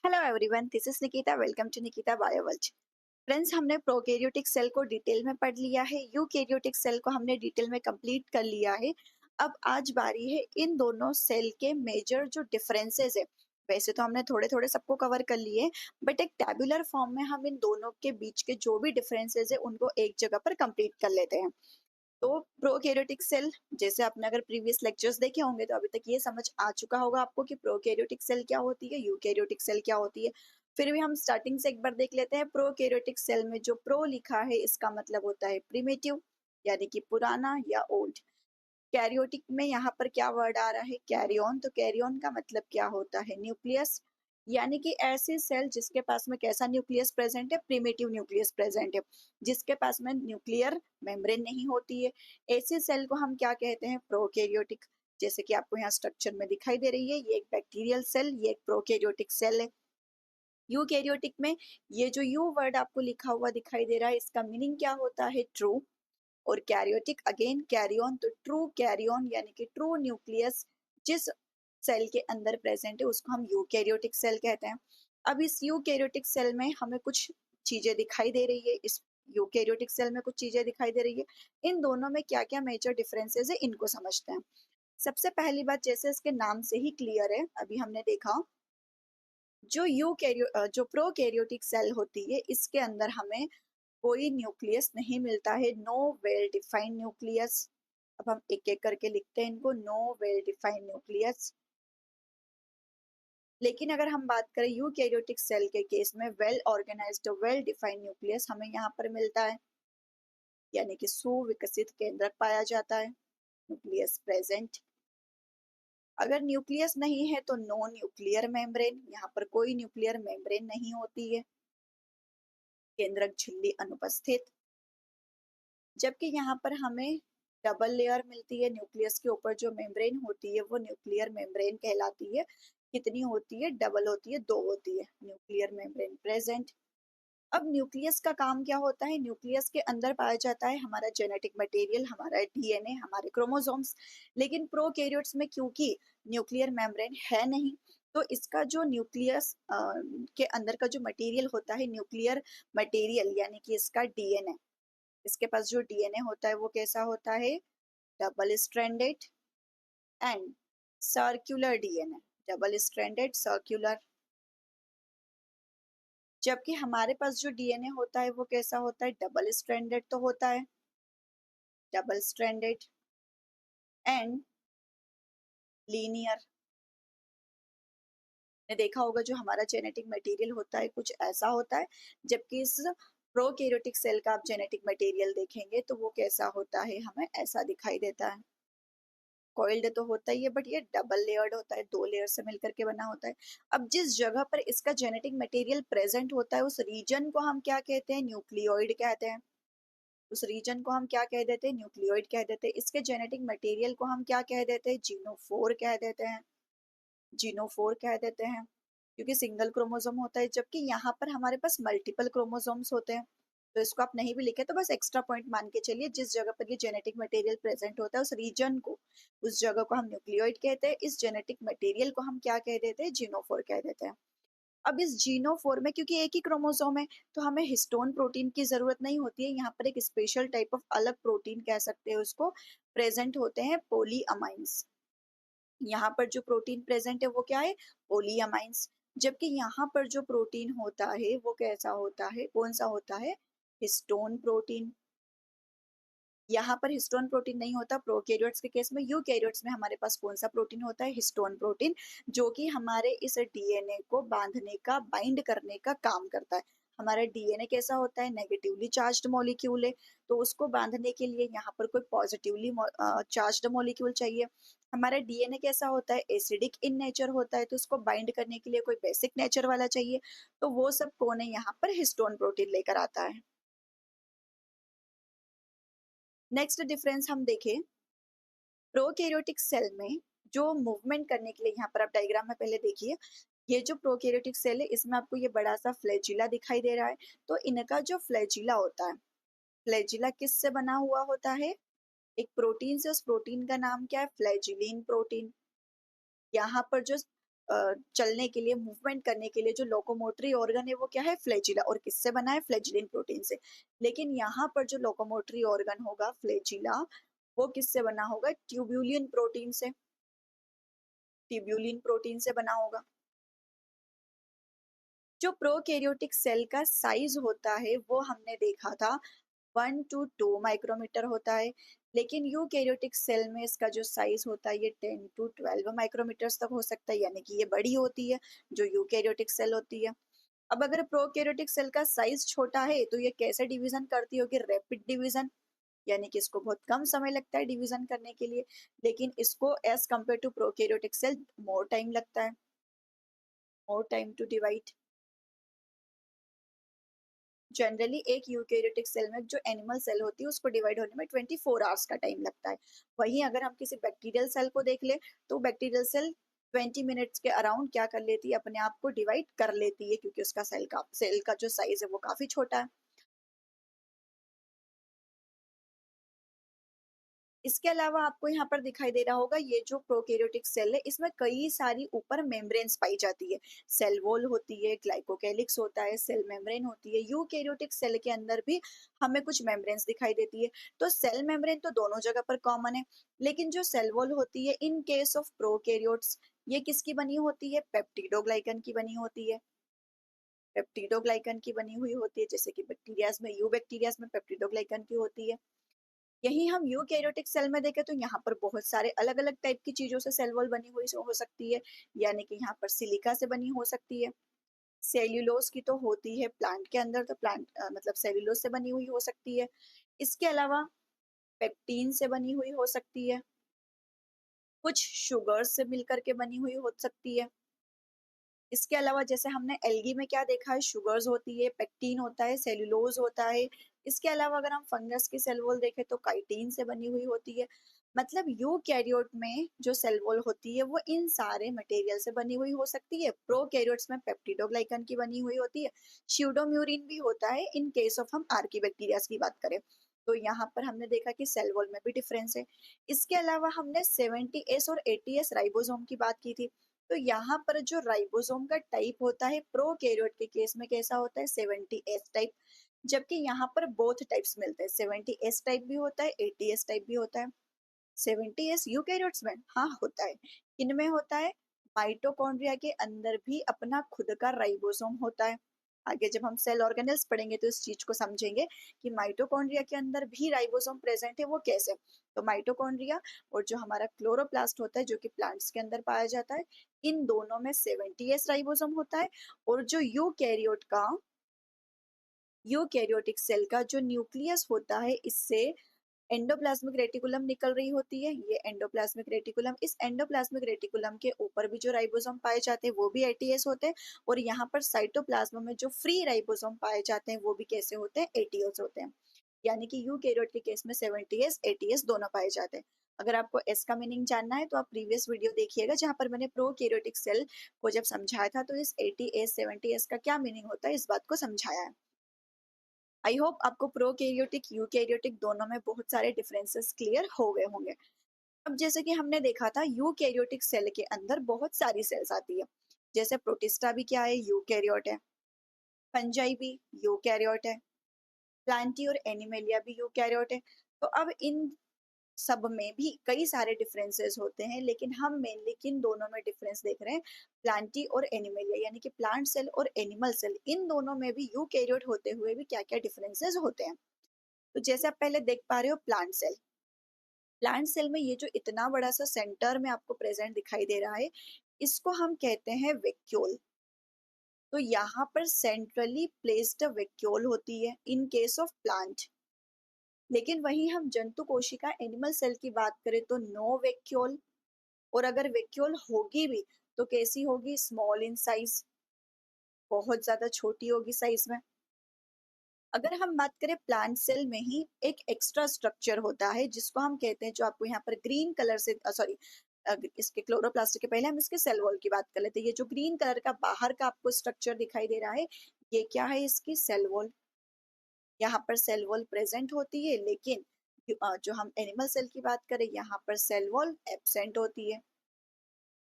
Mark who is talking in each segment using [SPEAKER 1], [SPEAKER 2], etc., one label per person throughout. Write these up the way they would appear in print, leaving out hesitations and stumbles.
[SPEAKER 1] Hello everyone, this is Nikita. Welcome to Nikita Bioworld. Friends, हमने prokaryotic cell को detail में पढ़ लिया है, यूकैरियोटिक सेल को हमने डिटेल में कंप्लीट कर लिया है। अब आज बारी है इन दोनों सेल के मेजर जो डिफरेंसेस है। वैसे तो हमने थोड़े थोड़े सबको कवर कर लिए, बट एक टैबुलर फॉर्म में हम इन दोनों के बीच के जो भी डिफरेंसेस है उनको एक जगह पर कंप्लीट कर लेते हैं। तो प्रोकैरियोटिक सेल, जैसे आपने अगर प्रीवियस लेक्चर्स देखे होंगे तो अभी तक ये समझ आ चुका होगा आपको कि प्रोकैरियोटिक सेल क्या होती है, यूकैरियोटिक सेल क्या होती है। फिर भी हम स्टार्टिंग से एक बार देख लेते हैं। प्रोकैरियोटिक सेल में जो प्रो लिखा है इसका मतलब होता है प्रिमिटिव, यानी कि पुराना या ओल्ड। कैरियोटिक में यहाँ पर क्या वर्ड आ रहा है, कैरियन। तो कैरियन का मतलब क्या होता है, न्यूक्लियस। यानी कि ऐसी सेल जिसके पास में कैसा न्यूक्लियस प्रेजेंट है, प्रिमिटिव न्यूक्लियस प्रेजेंट है, जिसके पास में न्यूक्लियर मेम्ब्रेन नहीं होती है। ऐसी सेल को हम क्या कहते हैं, प्रोकैरियोटिक। जैसे कि आपको यहाँ स्ट्रक्चर में दिखाई दे रही है, ये एक बैक्टीरियल सेल, ये एक प्रोकैरियोटिक सेल है। यूकैरियोटिक में ये जो यू वर्ड आपको लिखा हुआ दिखाई दे रहा है, इसका मीनिंग क्या होता है, ट्रू। और कैरियोटिक अगेन कैरियन, तो ट्रू कैरियन यानी कि ट्रू न्यूक्लियस जिस सेल के अंदर प्रेजेंट है उसको हम यूकैरियोटिक सेल कहते हैं। अब इस यूकैरियोटिक सेल में हमें कुछ चीजें दिखाई दे रही है, इस यूकैरियोटिक सेल में कुछ चीजें दिखाई दे रही है। इन दोनों में क्या क्या मेजर डिफरेंसेस है इनको समझते हैं। सबसे पहली बात, जैसे इसके नाम से ही क्लियर है, अभी हमने देखा जो जो प्रोकैरियोटिक सेल होती है इसके अंदर हमें कोई न्यूक्लियस नहीं मिलता है, नो वेल डिफाइंड न्यूक्लियस। अब हम एक एक करके लिखते हैं इनको, नो वेल डिफाइंड न्यूक्लियस। लेकिन अगर हम बात करें यूकैरियोटिक सेल के केस में, well organised well defined nucleus हमें यहाँ पर मिलता है, यानी कि सुविकसित केंद्रक पाया जाता है, न्यूक्लियस प्रेजेंट। अगर न्यूक्लियस नहीं है तो नो न्यूक्लियर मेम्ब्रेन, यहाँ पर कोई न्यूक्लियर मेम्ब्रेन नहीं होती है, केंद्रक झिल्ली अनुपस्थित। जबकि यहाँ पर हमें डबल लेयर मिलती है, न्यूक्लियस के ऊपर जो मेम्ब्रेन होती है वो न्यूक्लियर मेम्ब्रेन कहलाती है। कितनी होती है, डबल होती है, दो होती है न्यूक्लियर मेम्ब्रेन प्रेजेंट। अब न्यूक्लियस का काम क्या होता है, न्यूक्लियस के अंदर पाया जाता है हमारा जेनेटिक मटेरियल, हमारा डीएनए, हमारे क्रोमोसोम्स। लेकिन प्रोकैरियोट्स में क्योंकि न्यूक्लियर मेम्ब्रेन है नहीं, तो इसका जो न्यूक्लियस के अंदर का जो मटेरियल होता है, न्यूक्लियर मटेरियल यानी कि इसका डीएनए, इसके पास जो डीएनए होता है वो कैसा होता है, double stranded and circular DNA, double stranded circular. जबकि हमारे पास जो डीएनए होता है वो कैसा होता है, डबल स्ट्रैंडेड तो होता है, डबल स्ट्रैंडेड एंड लीनियर। ने देखा होगा जो हमारा जेनेटिक मटेरियल होता है कुछ ऐसा होता है, जबकि इस प्रोकैरियोटिक सेल का आप जेनेटिक मटेरियल देखेंगे तो वो कैसा होता है, हमें ऐसा दिखाई देता है। कॉइल्ड तो होता ही है, बट ये डबल लेयर्ड होता है, दो लेयर से मिलकर के बना होता है। अब जिस जगह पर इसका जेनेटिक मटेरियल प्रेजेंट होता है उस रीजन को हम क्या कहते हैं, न्यूक्लियोइड कहते हैं। उस रीजन को हम क्या कह देते हैं, न्यूक्लियोइड कह देते हैं। इसके जेनेटिक मटेरियल को हम क्या कह देते हैं, जीनोफोर कह देते हैं, जीनोफोर कह देते हैं, क्योंकि सिंगल क्रोमोसोम होता है। जबकि यहाँ पर हमारे पास मल्टीपल क्रोमोसोम्स होते हैं। तो इसको आप नहीं भी लिखे तो बस एक्स्ट्रा पॉइंट मान के चलिए, जिस जगह पर ये जेनेटिक मटेरियल प्रेजेंट होता है उस रीजन को, उस जगह को हम न्यूक्लियोइड कहते हैं। इस जेनेटिक मटेरियल को हम क्या कह देते हैं, जीनोफोर कह देते हैं। अब इस जीनोफोर में क्योंकि एक ही क्रोमोसोम है तो हमें हिस्टोन प्रोटीन की जरूरत नहीं होती है, यहाँ पर एक स्पेशल टाइप ऑफ अलग प्रोटीन कह सकते हैं उसको, प्रेजेंट होते हैं पोलीअमाइंस। यहाँ पर जो प्रोटीन प्रेजेंट है वो क्या है, पोलीअमाइंस। जबकि यहाँ पर जो प्रोटीन होता है वो कैसा होता है, कौन सा होता है, हिस्टोन प्रोटीन। यहाँ पर हिस्टोन प्रोटीन नहीं होता प्रोकैरियोट्स के केस में। यूकैरियोट्स में हमारे पास कौन सा प्रोटीन होता है, हिस्टोन प्रोटीन, जो कि हमारे इस डीएनए को बांधने का, बाइंड करने का काम करता है। हमारा डीएनए कैसा होता है, नेगेटिवली चार्ज्ड मॉलिक्यूल है, तो उसको बांधने के लिए यहाँ पर कोई पॉजिटिवली चार्ज्ड मॉलिक्यूल चाहिए। हमारा डीएनए कैसा होता है, एसिडिक इन नेचर होता है, तो उसको बाइंड करने के लिए कोई बेसिक नेचर वाला चाहिए। तो वो सब कौन है, यहाँ पर हिस्टोन प्रोटीन लेकर आता है। नेक्स्ट डिफरेंस हम देखें, प्रोकैरियोटिक सेल में जो मूवमेंट करने के लिए, यहाँ पर आप डायग्राम में पहले देखिए, ये जो प्रोकैरियोटिक सेल है इसमें आपको ये बड़ा सा फ्लैजिला दिखाई दे रहा है। तो इनका जो फ्लैजिला होता है, फ्लैजिला किस से बना हुआ होता है, एक प्रोटीन से। उस प्रोटीन का नाम क्या है, फ्लैजिलिन प्रोटीन। यहाँ पर जो चलने के लिए, मूवमेंट करने के लिए जो लोकोमोटरी ऑर्गन है वो क्या है? फ्लैजिला। और किससे बना है? फ्लैजिलिन प्रोटीन से। लेकिन यहाँ पर जो लोकोमोटरी ऑर्गन होगा फ्लैजिला, वो किससे बना होगा? ट्यूब्यूलिन प्रोटीन से। ट्यूब्यूलिन प्रोटीन से बना होगा। जो प्रोकैरियोटिक सेल का साइज होता है वो हमने देखा था 1 टू 2 माइक्रोमीटर होता है, लेकिन यूकैरियोटिक सेल में इसका जो साइज होता है ये 10 टू 12 माइक्रोमीटर्स तक हो सकता है, यानी कि ये बड़ी होती है जो यूकैरियोटिक सेल होती है। अब अगर प्रोकैरियोटिक सेल का साइज छोटा है तो ये कैसे डिवीजन करती होगी? रैपिड डिवीजन, यानी कि इसको बहुत कम समय लगता है डिवीजन करने के लिए, लेकिन इसको as compared to prokaryotic cell more time लगता है, more time to divide. Generally एक यूकेरियोटिक सेल में जो एनिमल सेल होती है उसको डिवाइड होने में 24 आवर्स का टाइम लगता है। वहीं अगर हम किसी बैक्टीरियल सेल को देख ले तो बैक्टीरियल सेल 20 मिनट्स के अराउंड क्या कर लेती है? अपने आप को डिवाइड कर लेती है, क्योंकि उसका सेल का जो साइज है वो काफी छोटा है। इसके अलावा आपको यहाँ पर दिखाई दे रहा होगा ये जो प्रोकैरियोटिक सेल है इसमें कई सारी ऊपर मेम्ब्रेन्स पाई जाती है। सेल वॉल होती है, ग्लाइकोकैलिक्स होता है, सेल मेम्ब्रेन होती है। यूकैरियोटिक सेल के अंदर भी हमें कुछ मेम्ब्रेन्स दिखाई देती है। तो सेल मेम्ब्रेन तो दोनों जगह पर कॉमन है, लेकिन जो सेल वॉल होती है इन केस ऑफ प्रोकैरियोट्स ये किसकी बनी होती है? पेप्टिडोग्लाइकन की बनी होती है। पेप्टिडोग्लाइकन की बनी हुई होती है, जैसे कि बैक्टीरियाज में, यू बैक्टीरियाज में पेप्टिडोग्लाइकन की होती है। यही हम यूकैरियोटिक सेल में देखें तो यहाँ पर बहुत सारे अलग अलग टाइप की चीजों से सेल वॉल बनी हुई हो सकती है, यानी कि यहाँ पर सिलिका से बनी हो सकती है। सेल्यूलोज की तो होती है प्लांट के अंदर, तो प्लांट मतलब सेल्यूलोज से बनी हुई हो सकती है। इसके अलावा पेप्टीन से बनी हुई हो सकती है, कुछ शुगर से मिलकर के बनी हुई हो सकती है। इसके अलावा जैसे हमने एल्गी में क्या देखा है? शुगर्स होती है, पेक्टिन होता है, सेल्यूलोज होता है। इसके अलावा अगर हम फंगस की सेल वॉल देखें तो काइटिन से बनी हुई होती है। मतलब यूकैरियोट में जो सेल वॉल होती है वो इन सारे मटेरियल से बनी हुई हो सकती है। प्रोकैरियोट्स में पेप्टिडोग्लाइकन की बनी हुई होती है। स्यूडोम्यूरिन भी होता है इन केस ऑफ हम आर्कीबैक्टीरियाज की बात करें। तो यहाँ पर हमने देखा कि सेल वॉल में भी डिफरेंस है। इसके अलावा हमने 70S और 80S राइबोसोम की बात की थी। तो यहाँ पर जो राइबोसोम का टाइप होता है प्रोकैरियोट के केस में कैसा होता है? 70S type. जबकि यहाँ पर बोथ टाइप्स मिलते हैं, 70S टाइप भी होता है, 80S टाइप भी होता है। 70S यूकैरियोट्स में हाँ होता है। किनमें होता है? माइटोकॉन्ड्रिया के अंदर भी अपना खुद का राइबोसोम होता है। आगे जब हम सेल ऑर्गेनेल्स पढ़ेंगे तो इस चीज को समझेंगे कि माइटोकॉन्ड्रिया के अंदर भी राइबोसोम प्रेजेंट है, वो कैसे। तो माइटोकॉन्ड्रिया और जो हमारा क्लोरोप्लास्ट होता है जो कि प्लांट्स के अंदर पाया जाता है, इन दोनों में 70S राइबोसोम होता है। और जो यूकैरियोटिक सेल का जो न्यूक्लियस होता है इससे एंडोप्लाज्मिक रेटिकुलम निकल रही होती है। ये एंडोप्लाज्मिक रेटिकुलम, इस एंडोप्लाज्मिक रेटिकुलम के ऊपर भी जो राइबोसोम पाए जाते हैं वो भी 80S होते हैं। और यहाँ पर साइटोप्लाज्म में जो फ्री राइबोसोम पाए जाते हैं वो भी कैसे होते हैं? 80S होते हैं। यानी कि यूकैरियोट के केस में 70S 80S दोनों पाए जाते हैं। अगर आपको एस का मीनिंग जानना है तो आप प्रीवियस वीडियो देखिएगा जहां पर मैंने प्रोकैरियोटिक सेल को जब समझाया था तो इस 80S 70S का क्या मीनिंग होता है इस बात को समझाया है। आई होप आपको प्रोकैरियोटिक यूकैरियोटिक दोनों में बहुत सारे डिफरेंसेस क्लियर हो गए होंगे। अब जैसे कि हमने देखा था यूकैरियोटिक सेल के अंदर बहुत सारी सेल्स आती है। जैसे प्रोटिस्टा भी क्या है? यूकैरियोट है। फंजाई भी यूकैरियोट है। प्लांटी और एनिमेलिया भी यूकैरियोट है। तो अब इन सब में भी कई सारे डिफरेंसेस होते हैं, लेकिन हम मेनली किन दोनों में डिफरेंस देख रहे हैं? प्लांटी और एनिमेलिया, यानी कि प्लांट सेल और एनिमल सेल, इन दोनों में भी यूकैरियोट होते हुए भी क्या क्या डिफरेंसेस होते हैं। तो जैसे आप पहले देख पा रहे हो प्लांट सेल, प्लांट सेल में ये जो इतना बड़ा सा सेंटर में आपको प्रेजेंट दिखाई दे रहा है इसको हम कहते हैं वैक्यूल। तो यहाँ पर सेंट्रली प्लेस्ड वैक्यूल होती है इन केस ऑफ प्लांट। लेकिन वहीं हम जंतु कोशिका एनिमल सेल की बात करें तो नो वैक्यूल। और अगर वैक्यूल होगी भी तो कैसी होगी? स्मॉल इन साइज, बहुत ज्यादा छोटी होगी साइज में। अगर हम बात करें प्लांट सेल में ही एक एक्स्ट्रा स्ट्रक्चर होता है जिसको हम कहते हैं, जो आपको यहाँ पर ग्रीन कलर से सॉरी इसके क्लोरोप्लास्ट के पहले हम इसके सेल वॉल की बात कर लेते हैं। ये जो ग्रीन कलर का बाहर का आपको स्ट्रक्चर दिखाई दे रहा है ये क्या है? इसकी सेल वॉल। यहाँ पर सेल वॉल प्रेजेंट होती है, लेकिन जो हम एनिमल सेल की बात करें यहाँ पर सेल वॉल एब्सेंट होती है।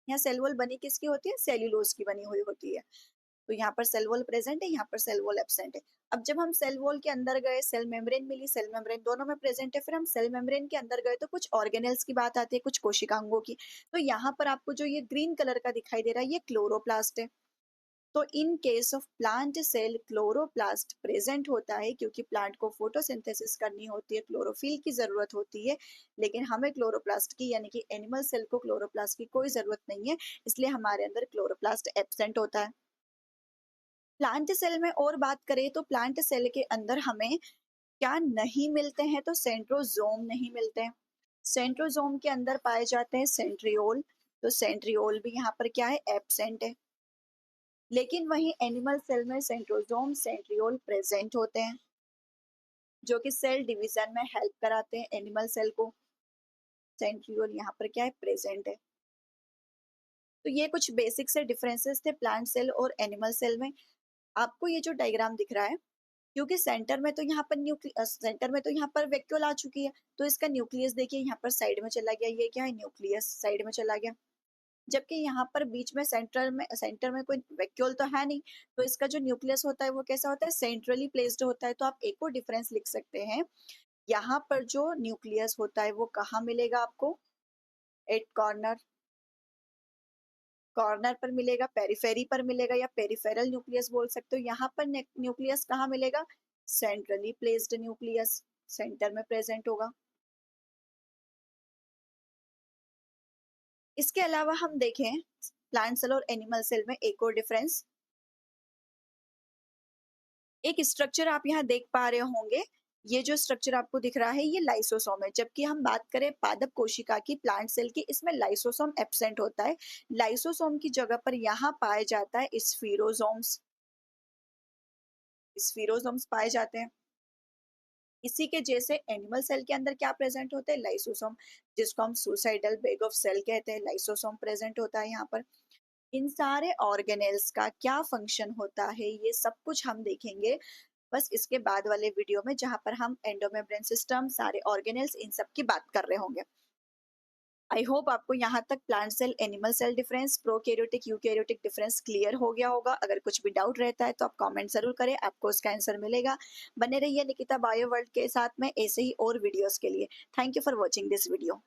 [SPEAKER 1] यहाँ सेल वॉल बनी किसकी होती है? सेल्यूलोज की बनी हुई होती है। तो यहाँ पर सेल वॉल प्रेजेंट है, यहाँ पर सेल वॉल एब्सेंट है। अब जब हम सेल वॉल के अंदर गए, सेल मेम्ब्रेन मिली, सेल मेम्ब्रेन दोनों में प्रेजेंट है, फिर हम सेल मेम्ब्रेन के अंदर गए तो कुछ ऑर्गेनेल्स की बात आती है, कुछ कोशिकांगों की। तो यहाँ पर आपको जो ये ग्रीन कलर का दिखाई दे रहा है, ये क्लोरोप्लास्ट है। तो in case of plant cell chloroplast present होता है, क्योंकि प्लांट को फोटोसिंथेसिस करनी होती है, क्लोरोफिल की जरूरत होती है, लेकिन हमें क्लोरोप्लास्ट की यानी कि एनिमल सेल को क्लोरोप्लास्ट की कोई जरूरत नहीं है, इसलिए हमारे अंदर क्लोरोप्लास्ट एब्सेंट होता है। प्लांट सेल में और बात करें तो प्लांट सेल के अंदर हमें क्या नहीं मिलते हैं? तो सेंट्रोजोम नहीं मिलते हैं। सेंट्रोजोम के अंदर पाए जाते हैं सेंट्रियोल। तो सेंट्रियोल भी यहाँ पर क्या है? एब्सेंट है। लेकिन वहीं एनिमल सेल में सेंट्रोजोम सेंट्रियोल प्रेजेंट होते हैं, जो कि सेल डिवीजन में हेल्प कराते हैं एनिमल सेल को। सेंट्रियोल यहाँ पर क्या है? प्रेजेंट है। तो ये कुछ बेसिक से डिफरेंसेस थे प्लांट सेल और एनिमल सेल में। आपको ये जो डायग्राम दिख रहा है, क्योंकि सेंटर में तो यहाँ पर वैक्यूल आ चुकी है, तो इसका न्यूक्लियस देखिए यहाँ पर साइड में चला गया। ये क्या है? न्यूक्लियस साइड में चला गया। जबकि यहाँ पर बीच में सेंटर में कोई वैक्यूल तो है नहीं, तो इसका जो न्यूक्लियस होता है वो कैसा होता है? सेंट्रली प्लेस्ड होता है। तो आप एक और डिफरेंस लिख सकते हैं, यहाँ पर जो न्यूक्लियस होता है वो कहाँ मिलेगा आपको? एट कॉर्नर, कॉर्नर पर मिलेगा, पेरिफेरी पर मिलेगा, या पेरिफेरल न्यूक्लियस बोल सकते हो। यहाँ पर न्यूक्लियस कहाँ मिलेगा? सेंट्रली प्लेस्ड न्यूक्लियस, सेंटर में प्रेजेंट होगा। इसके अलावा हम देखें प्लांट सेल और एनिमल सेल में एक और डिफरेंस, एक स्ट्रक्चर आप यहाँ देख पा रहे होंगे। ये जो स्ट्रक्चर आपको दिख रहा है ये लाइसोसोम है, जबकि हम बात करें पादप कोशिका की, प्लांट सेल की, इसमें लाइसोसोम एब्सेंट होता है। लाइसोसोम की जगह पर यहाँ पाया जाता है स्फीरोसोम्स। स्फीरोसोम्स पाए जाते हैं। इसी के जैसे एनिमल सेल के अंदर क्या प्रेजेंट होते हैं? लाइसोसोम, जिसको हम सुसाइडल बैग ऑफ सेल कहते हैं। लाइसोसोम प्रेजेंट होता है यहाँ पर। इन सारे ऑर्गेनेल्स का क्या फंक्शन होता है, ये सब कुछ हम देखेंगे बस इसके बाद वाले वीडियो में, जहां पर हम एंडोमेम्ब्रेन सिस्टम, सारे ऑर्गेनेल्स, इन सब की बात कर रहे होंगे। आई होप आपको यहाँ तक plant cell animal cell difference, prokaryotic eukaryotic difference clear हो गया होगा। अगर कुछ भी डाउट रहता है तो आप कमेंट जरूर करें, आपको उसका आंसर मिलेगा। बने रहिए निकिता बायो वर्ल्ड के साथ में ऐसे ही और वीडियोस के लिए। Thank you for watching this video.